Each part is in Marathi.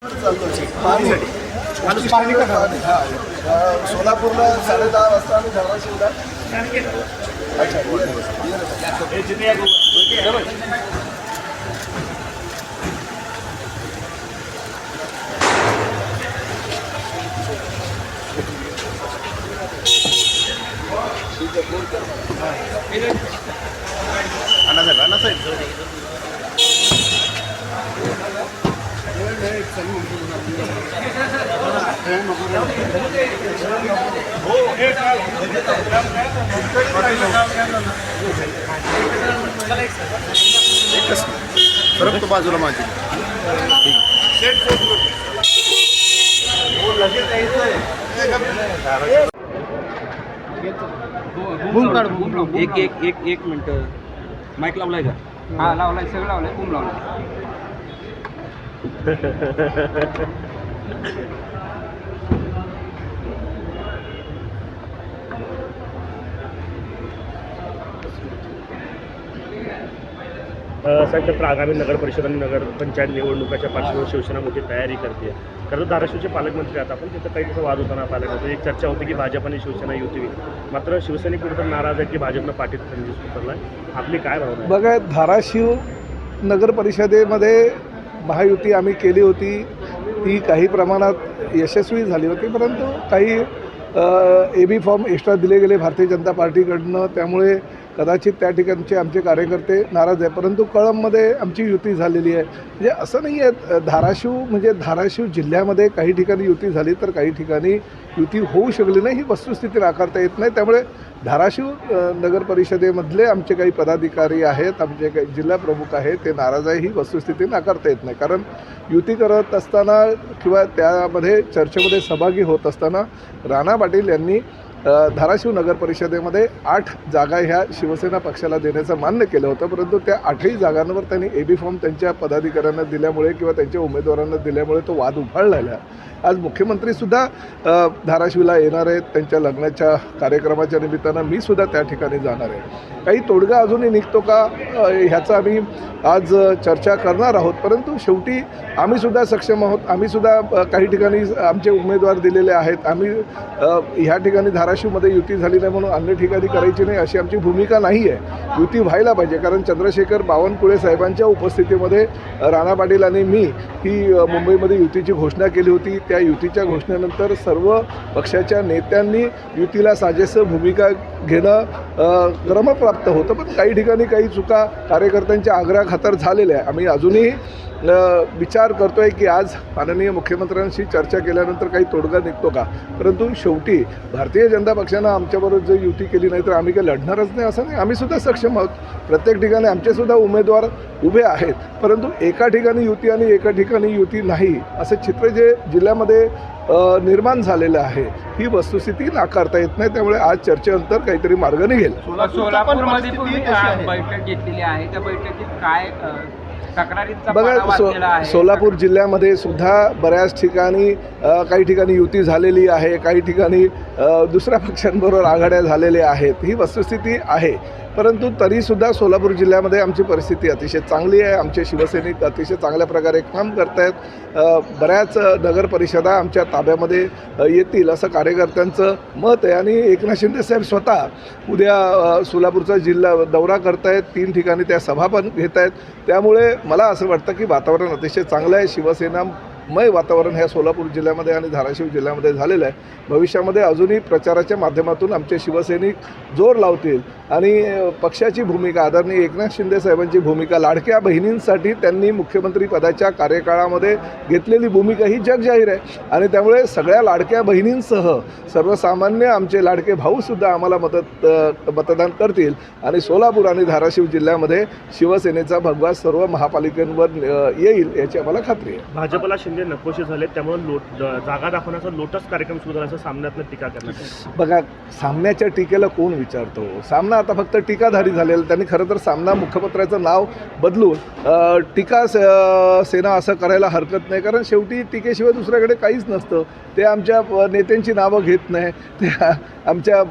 सोलापूरला 10:30 वाजता आम्ही धाराशिवला. अच्छा सरक तो बाजूला माझी एक मिनिट माईक लावलाय का? हा लावलाय, सगळं लावलाय, बूम लावलाय. साहेब, तर आगामी नगर परिषद आणि नगर पंचायत निवडणुकाच्या पार्श्वभूमीवर शिवसेना मोठी तयारी करते. खरं तर धाराशिवचे पालकमंत्री आहेत आपण, तिथं काही तसं वाद होताना पाहिलं होतं. एक चर्चा होती की भाजप आणि शिवसेना युती होईल, मात्र शिवसैनिक कुठं नाराज आहे की भाजपनं पाठीत खंजीर उतरला आहे. आपली काय भावना आहे? बघा, धाराशिव नगर परिषदेमध्ये महायुती आम्ही केली होती, ती काही प्रमाणात यशस्वी झाली होती, परंतु काही AB फॉर्म एक्स्ट्रा दिले गेले भारतीय जनता पार्टीकडनं, त्यामुळे कदाचित त्या ठिकाणचे आमचे कार्यकर्ते नाराज आहे. परंतु कळंबमध्ये आमची युती झालेली आहे. म्हणजे असं नाही आहे, धाराशिव जिल्ह्यामध्ये काही ठिकाणी युती झाली तर काही ठिकाणी युती होऊ शकली नाही, ही वस्तुस्थिती नाकारता येत नाही. त्यामुळे धाराशिव नगर परिषदेमधले आमचे काही पदाधिकारी आहेत, आमचे काही जिल्हा प्रमुख आहेत, ते नाराज आहे, ही वस्तुस्थिती नाकारता येत नाही. कारण युती करत असताना किंवा त्यामध्ये चर्चेमध्ये सहभागी होत असताना राणा पाटील यांनी धाराशिव नगर परिषदेमध्ये 8 जागा ह्या शिवसेना पक्षाला देण्याचं मान्य केलं होतं, परंतु त्या 8ही जागांवर त्यांनी AB फॉर्म त्यांच्या पदाधिकाऱ्यांना दिल्यामुळे किंवा त्यांच्या उमेदवारांना दिल्यामुळे तो वाद उफाळलेला. आज मुख्यमंत्रीसुद्धा धाराशिवला येणार आहेत. त्यांच्या लग्नाच्या कार्यक्रमाच्या निमित्तानं मी सुद्धा त्या ठिकाणी जाणार आहे. काही तोडगा अजूनही निघतो का ह्याचं आम्ही आज चर्चा करणार आहोत, परंतु शेवटी आम्हीसुद्धा सक्षम आहोत. आम्हीसुद्धा काही ठिकाणी आमचे उमेदवार दिलेले आहेत. आम्ही ह्या ठिकाणी धाराशिवमध्ये युती झाली नाही म्हणून अन्य ठिकाणी करायची नाही अशी आमची भूमिका नाही आहे. युती व्हायला पाहिजे, कारण चंद्रशेखर बावनकुळे साहेबांच्या उपस्थितीमध्ये राणा पाटील आणि मी ही मुंबईमध्ये युतीची घोषणा केली होती. त्या युतीच्या घोषणेनंतर सर्व पक्षाच्या नेत्यांनी युतीला साजेसं भूमिका घेणं क्रमप्राप्त होतं, पण काही ठिकाणी काही चुका कार्यकर्त्यांच्या आग्रहाखातर झालेल्या आहे. आम्ही अजूनही विचार करतो आहे की आज माननीय मुख्यमंत्र्यांशी चर्चा केल्यानंतर काही तोडगा निघतो का, परंतु शेवटी भारतीय जनता पक्षानं आमच्याबरोबर जर युती केली नाही तर आम्ही काही लढणारच नाही असं नाही. आम्हीसुद्धा सक्षम आहोत. प्रत्येक ठिकाणी आमचेसुद्धा उमेदवार उभे आहेत, परंतु एका ठिकाणी युती आणि एका ठिकाणी युती नाही असं चित्र जे जिल्ह्यामध्ये निर्माण झालेलं आहे, ही वस्तुस्थिती नाकारता येत नाही. त्यामुळे आज चर्चेनंतर काहीतरी मार्ग निघेल. सोलापूरमध्ये तुम्ही बैठक घेतलेली आहे, त्या बैठकीत काय तक्रारींचा बघा, सोलापूर जिल्ह्यामध्ये सुद्धा बऱ्याच ठिकाणी काही ठिकाणी युती झालेली आहे, काही ठिकाणी दुसऱ्या पक्षांबरोबर आघाड्या झालेल्या आहेत, ही वस्तुस्थिती आहे. परंतु तरीसुद्धा सोलापूर जिल्ह्यामध्ये आमची परिस्थिती अतिशय चांगली आहे. आमचे शिवसैनिक अतिशय चांगल्या प्रकारे काम करत आहेत. बऱ्याच नगर परिषदा आमच्या ताब्यामध्ये येतील असं कार्यकर्त्यांचं मत आहे. आणि एकनाथ शिंदे साहेब स्वतः उद्या सोलापूरचा जिल्हा दौरा करत आहेत. 3 ठिकाणी त्या सभा पण घेत आहेत. त्यामुळे मला असं वाटतं की वातावरण अतिशय चांगलं आहे. शिवसेनामय वातावरण ह्या सोलापूर जिल्ह्यामध्ये आणि धाराशिव जिल्ह्यामध्ये झालेलं आहे. भविष्यामध्ये अजूनही प्रचाराच्या माध्यमातून आमचे शिवसैनिक जोर लावतील आणि पक्षाची भूमिका, आदरणीय एकनाथ शिंदे साहेबांची भूमिका, लाडक्या बहिणींसाठी त्यांनी मुख्यमंत्री पदाच्या कार्यकाळामध्ये घेतलेली भूमिका ही जगजाहीर आहे. आणि त्यामुळे सगळ्या लाडक्या बहिणींसह सर्वसामान्य आमचे लाडके भाऊसुद्धा आम्हाला मतदान करतील आणि सोलापूर आणि धाराशिव जिल्ह्यामध्ये शिवसेनेचा भगवा सर्व महापालिकांवर येईल याची आम्हाला खात्री आहे. भाजपला शिंदे नकोशे झाले, त्यामुळे जागा दाखवण्याचा लोटस कार्यक्रम सुरू झाल्याचं सामन्यातनं टीका करण्यात. बघा, सामन्याच्या टीकेला कोण विचारतो? सामना आता फक्त टीकाधारी झालेला. त्यांनी खरं तर सामना मुखपत्राचं नाव बदलून टीका सेना असं करायला हरकत नाही, कारण शेवटी टीकेशिवाय दुसऱ्याकडे काहीच नसतं. ते आमच्या नेत्यांची नावं घेत नाही, ते आमच्या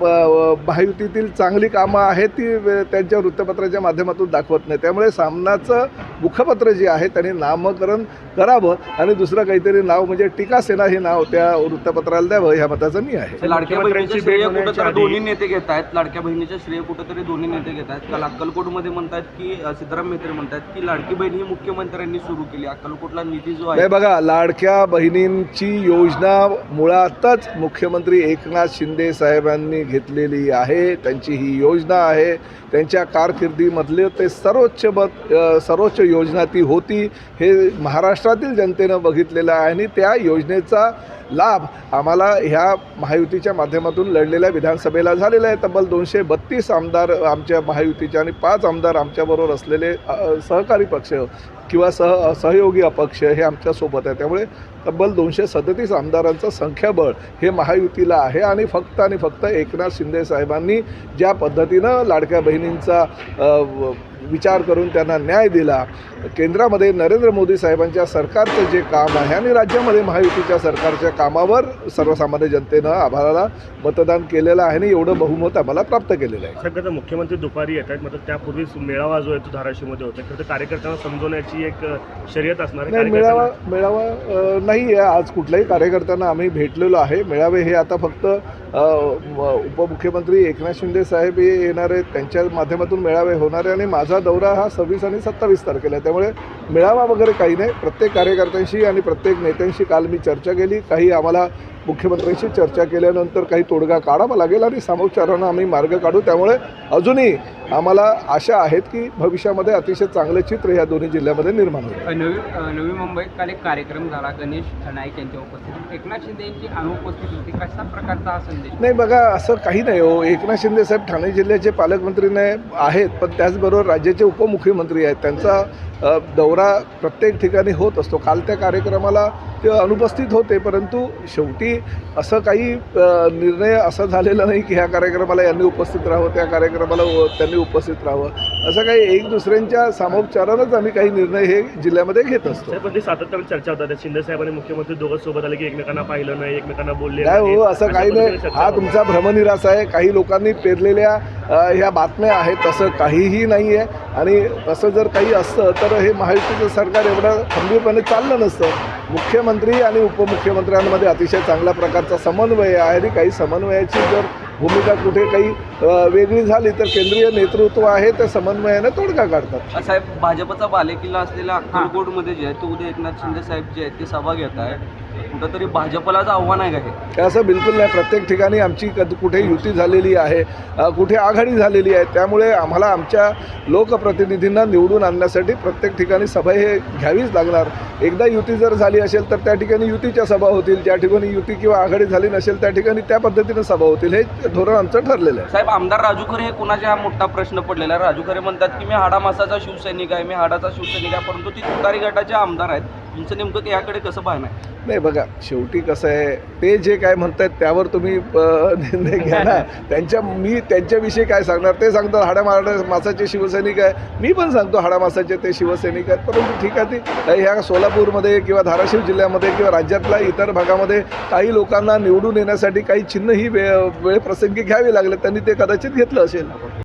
महायुतीतील चांगली कामं आहेत ती त्यांच्या वृत्तपत्राच्या माध्यमातून दाखवत नाही. त्यामुळे सामनाचं मुखपत्र जे आहे त्यांनी नामकरण करावं आणि दुसरं काहीतरी नाव म्हणजे टीकासेना हे नाव त्या वृत्तपत्राला द्यावं ह्या मताचं मी आहे. लाडक्या बहिणीचे मुख्यमंत्र्यांची श्रेय भेट होण्याच्या कुठंतरी आधी- दोन्ही नेते घेत आहेत. लाडक्या बहिणीचे श्रेय कुठंतरी दोन्ही नेते घेत आहेत. काल अक्कलकोटमध्ये म्हणतात की सिद्धराम म्हेत्रे म्हणतात की लाडकी बहीण ही मुख्यमंत्र्यांनी सुरू केली. अक्कलकोटला निधी जो आहे नाही बघा, लाडक्या बहिणींची योजना मुळातच मुख्यमंत्री एकनाथ शिंदे साहेबांनी घेतलेली आहे. त्यांची ही योजना आहे. त्यांच्या कारकिर्दीमधले ते सर्वोच्च योजना ती होती. हे महाराष्ट्रातील जनतेनं बघितलेलं आहे आणि त्या योजनेचा लाभ आम्हाला ह्या महायुतीच्या माध्यमातून लढलेल्या विधानसभेला झालेला आहे. तब्बल 232 आमदार आमच्या महायुतीचे आणि 5 आमदार आमच्याबरोबर असलेले सहकारी पक्ष किंवा सहयोगी अपक्ष हे आमच्यासोबत आहे. त्यामुळे तब्बल 237 आमदारांचं संख्याबळ हे महायुतीला आहे आणि फक्त एकनाथ शिंदे साहेबांनी ज्या पद्धतीनं लाडक्या बहिणींचा विचार करून त्यांना न्याय दिला, केंद्रामध्ये नरेंद्र मोदी साहेबांच्या सरकारचं जे काम आहे आणि राज्यामध्ये महायुतीच्या सरकारच्या कामावर सर्वसामान्य जनतेनं आम्हाला मतदान केलेलं आहे आणि एवढं बहुमत आम्हाला प्राप्त केलेलं आहे. सध्या मुख्यमंत्री दुपारी येत आहेत, मात्र त्यापूर्वीच मेळावा जो आहे तो धाराशिवमध्ये होता. खरं तर कार्यकर्त्यांना समजवण्याची एक शर्यत असणार आहे. नाही, मेळावा नाही आहे. आज कुठल्याही कार्यकर्त्यांना आम्ही भेटलेलो आहे. मेळावे हे आता फक्त उपमुख्यमंत्री एकनाथ शिंदे साहेब हे येणार आहेत, त्यांच्या माध्यमातून मेळावे होणार आहे आणि माझा दौरा हा 26 आणि 27 तारखेला आहे. त्यामुळे मेळावा वगैरे काही नाही. प्रत्येक कार्यकर्त्यांशी आणि प्रत्येक नेत्यांशी काल मी चर्चा केली. काही आम्हाला मुख्यमंत्र्यांशी चर्चा केल्यानंतर काही तोडगा काढावा लागेल आणि सामोपचारानं आम्ही मार्ग काढू. त्यामुळे अजूनही आम्हाला आशा आहेत की भविष्यामध्ये अतिशय चांगले चित्र या दोन्ही जिल्ह्यामध्ये निर्माण होईल. नवी मुंबईत काल एक कार्यक्रम झाला. गणेश नाईक यांच्या उपस्थितीत एकनाथ शिंदे यांची अनुपस्थित होती. कशा प्रकारचा हा संदेश? नाही बघा, असं काही नाही हो. एकनाथ शिंदे साहेब ठाणे जिल्ह्याचे पालकमंत्री आहेत, पण त्याचबरोबर राज्याचे उपमुख्यमंत्री आहेत. त्यांचा दौरा प्रत्येक ठिकाणी होत असतो. काल त्या कार्यक्रमाला ते अनुपस्थित होते, परंतु शेवटी असं काही निर्णय असा झालेला नाही की ह्या कार्यक्रमाला यांनी उपस्थित राहावं, त्या कार्यक्रमाला त्यांनी उपस्थित राहावं. असं काही एक दुसऱ्यांच्या सामोपचारानंच आम्ही काही निर्णय हे जिल्ह्यामध्ये घेत असतो. पण ते सातत्याने चर्चा होतात. शिंदे साहेब आणि मुख्यमंत्री दोघं सोबत आले की एकमेकांना पाहिलं नाही, एकमेकांना बोलले नाही हो, असं काही नाही. हा तुमचा भ्रमनिरास आहे. काही लोकांनी पेरलेल्या ह्या बातम्या आहेत, तसं काहीही नाही आहे. आणि तसं जर काही असतं तर हे महायुतीचं सरकार एवढं खंबीरपणे चाललं नसतं. मुख्यमंत्री आणि उपमुख्यमंत्र्यांमध्ये अतिशय चांगल्या प्रकारचा समन्वय आहे आणि काही समन्वयाची जर भूमिका कुठे काही वेगळी झाली तर केंद्रीय नेतृत्व आहे त्या समन्वयाने तोडगा काढतात. साहेब, भाजपचा बालेकिल्ला असलेल्या अक्कलकोटमध्ये जे आहे ते उद्या एकनाथ शिंदे साहेब जे आहेत ते सभा घेत आहे. कुठंतरी भाजपलाच आव्हान आहे का हे? असं बिलकुल नाही. प्रत्येक ठिकाणी आमची कुठे युती झालेली आहे, कुठे आघाडी झालेली आहे. त्यामुळे आम्हाला आमच्या लोकप्रतिनिधींना निवडून आणण्यासाठी प्रत्येक ठिकाणी सभा हे घ्यावीच लागणार. एकदा युती जर झाली असेल तर त्या ठिकाणी युतीच्या सभा होतील, ज्या ठिकाणी युती किंवा आघाडी झाली नसेल त्या ठिकाणी त्या पद्धतीनं सभा होतील. हे धोरण आमचं ठरलेलं आहे. साहेब, आमदार राजू खरे हे कुणाचा हा मोठा प्रश्न पडलेला आहे. राजू खरे म्हणतात की मी हाडामासाचा शिवसैनिक आहे, मी हाडाचा शिवसैनिक आहे, परंतु ते तुतारी गटाचे आमदार आहेत. तुमचं नेमकं याकडे कसं पाहणं आहे? नाही बघा, शेवटी कसं आहे, ते जे काय म्हणतात त्यावर तुम्ही निर्णय घ्या ना. मी त्यांच्याविषयी काय सांगणार? ते सांगतात हाडामासाचे शिवसैनिक आहे, मी पण सांगतो हाडामासाचे ते शिवसैनिक आहेत. परंतु ठीक आहे, ती ह्या सोलापूरमध्ये किंवा धाराशिव जिल्ह्यामध्ये किंवा राज्यातल्या इतर भागामध्ये काही लोकांना निवडून येण्यासाठी काही चिन्ह ही वेळ प्रसंगी घ्यावी लागले. त्यांनी ते कदाचित घेतलं असेल.